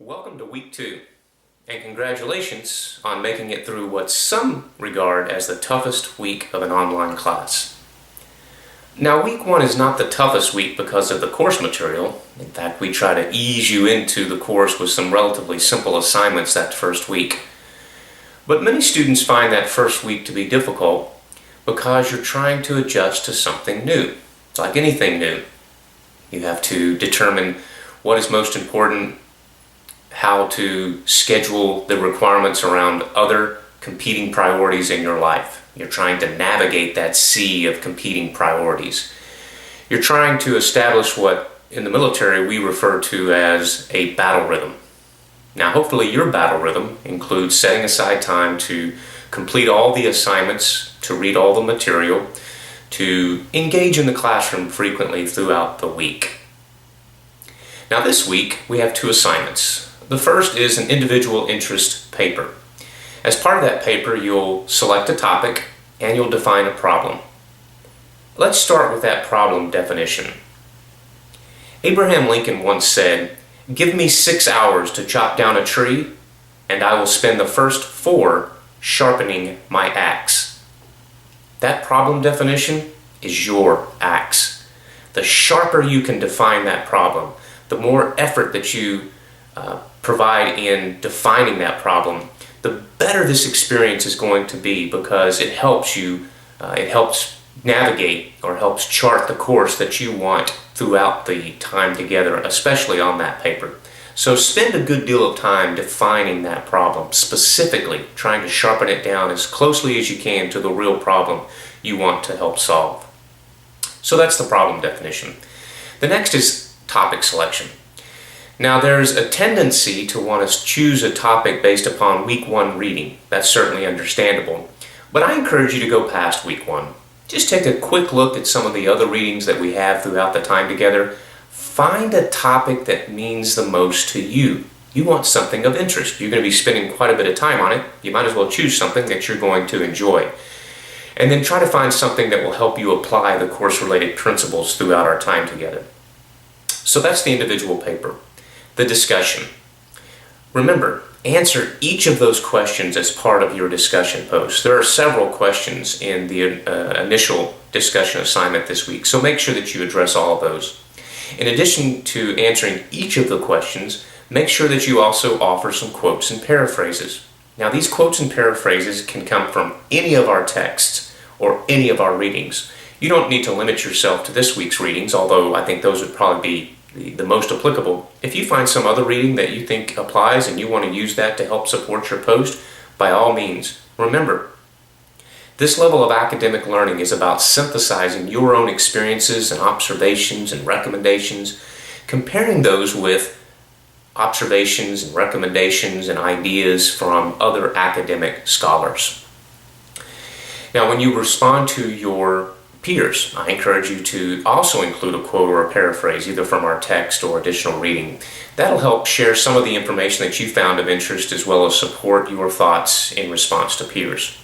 Welcome to week 2, and congratulations on making it through what some regard as the toughest week of an online class. Now, week 1 is not the toughest week because of the course material. In fact, we try to ease you into the course with some relatively simple assignments that first week. But many students find that first week to be difficult because you're trying to adjust to something new. It's like anything new. You have to determine what is most important, how to schedule the requirements around other competing priorities in your life. You're trying to navigate that sea of competing priorities. You're trying to establish what in the military we refer to as a battle rhythm. Now, hopefully your battle rhythm includes setting aside time to complete all the assignments, to read all the material, to engage in the classroom frequently throughout the week. Now, this week we have 2 assignments. The first is an individual interest paper. As part of that paper, you'll select a topic and you'll define a problem. Let's start with that problem definition. Abraham Lincoln once said, "Give me 6 hours to chop down a tree, and I will spend the first 4 sharpening my axe." That problem definition is your axe. The sharper you can define that problem, the more effort that you provide in defining that problem, the better this experience is going to be, because it helps you, it helps navigate or helps chart the course that you want throughout the time together, especially on that paper. So spend a good deal of time defining that problem, specifically trying to sharpen it down as closely as you can to the real problem you want to help solve. So that's the problem definition. The next is topic selection. Now, there's a tendency to want to choose a topic based upon week 1 reading. That's certainly understandable. But I encourage you to go past week 1. Just take a quick look at some of the other readings that we have throughout the time together. Find a topic that means the most to you. You want something of interest. You're going to be spending quite a bit of time on it. You might as well choose something that you're going to enjoy. And then try to find something that will help you apply the course-related principles throughout our time together. So that's the individual paper. The discussion. Remember, answer each of those questions as part of your discussion post. There are several questions in the initial discussion assignment this week, so make sure that you address all of those. In addition to answering each of the questions, make sure that you also offer some quotes and paraphrases. Now, these quotes and paraphrases can come from any of our texts or any of our readings. You don't need to limit yourself to this week's readings, although I think those would probably be the most applicable. If you find some other reading that you think applies and you want to use that to help support your post, by all means. Remember, this level of academic learning is about synthesizing your own experiences and observations and recommendations, comparing those with observations and recommendations and ideas from other academic scholars. Now, when you respond to your peers, I encourage you to also include a quote or a paraphrase, either from our text or additional reading. That'll help share some of the information that you found of interest, as well as support your thoughts in response to peers.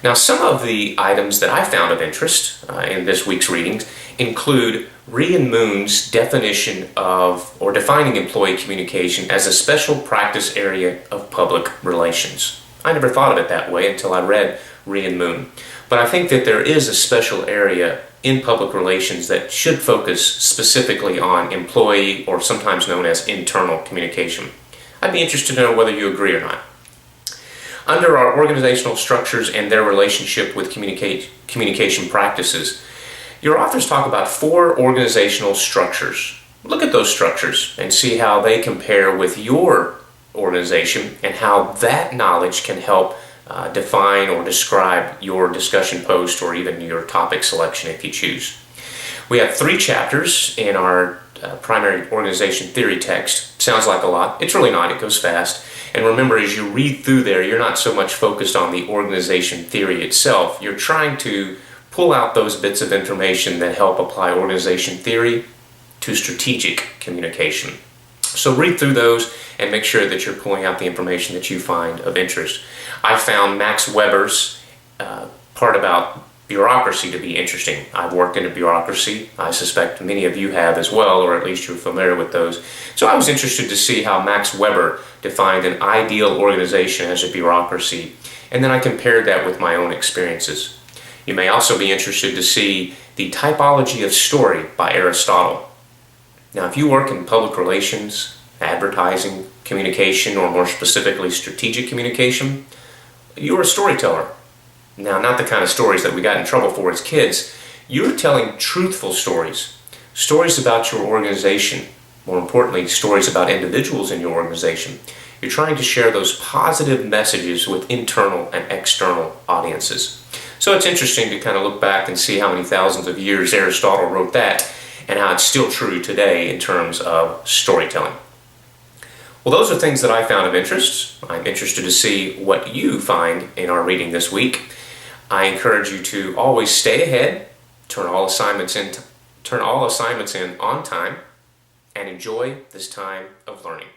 Now, some of the items that I found of interest in this week's readings include Rhee and Moon's definition of, or defining employee communication as a special practice area of public relations. I never thought of it that way until I read Rhee and Moon. But I think that there is a special area in public relations that should focus specifically on employee, or sometimes known as internal communication. I'd be interested to know whether you agree or not. Under our organizational structures and their relationship with communication practices, your authors talk about 4 organizational structures. Look at those structures and see how they compare with your organization and how that knowledge can help define or describe your discussion post or even your topic selection if you choose. We have 3 chapters in our primary organization theory text. Sounds like a lot. It's really not. It goes fast. And remember, as you read through there, you're not so much focused on the organization theory itself. You're trying to pull out those bits of information that help apply organization theory to strategic communication. So read through those and make sure that you're pulling out the information that you find of interest. I found Max Weber's part about bureaucracy to be interesting. I've worked in a bureaucracy. I suspect many of you have as well, or at least you're familiar with those. So I was interested to see how Max Weber defined an ideal organization as a bureaucracy, and then I compared that with my own experiences. You may also be interested to see the typology of story by Aristotle. Now, if you work in public relations, advertising, communication, or more specifically strategic communication, you're a storyteller. Now, not the kind of stories that we got in trouble for as kids. You're telling truthful stories. Stories about your organization. More importantly, stories about individuals in your organization. You're trying to share those positive messages with internal and external audiences. So it's interesting to kind of look back and see how many thousands of years Aristotle wrote that and how it's still true today in terms of storytelling. Well, those are things that I found of interest. I'm interested to see what you find in our reading this week. I encourage you to always stay ahead, turn all assignments in on time, and enjoy this time of learning.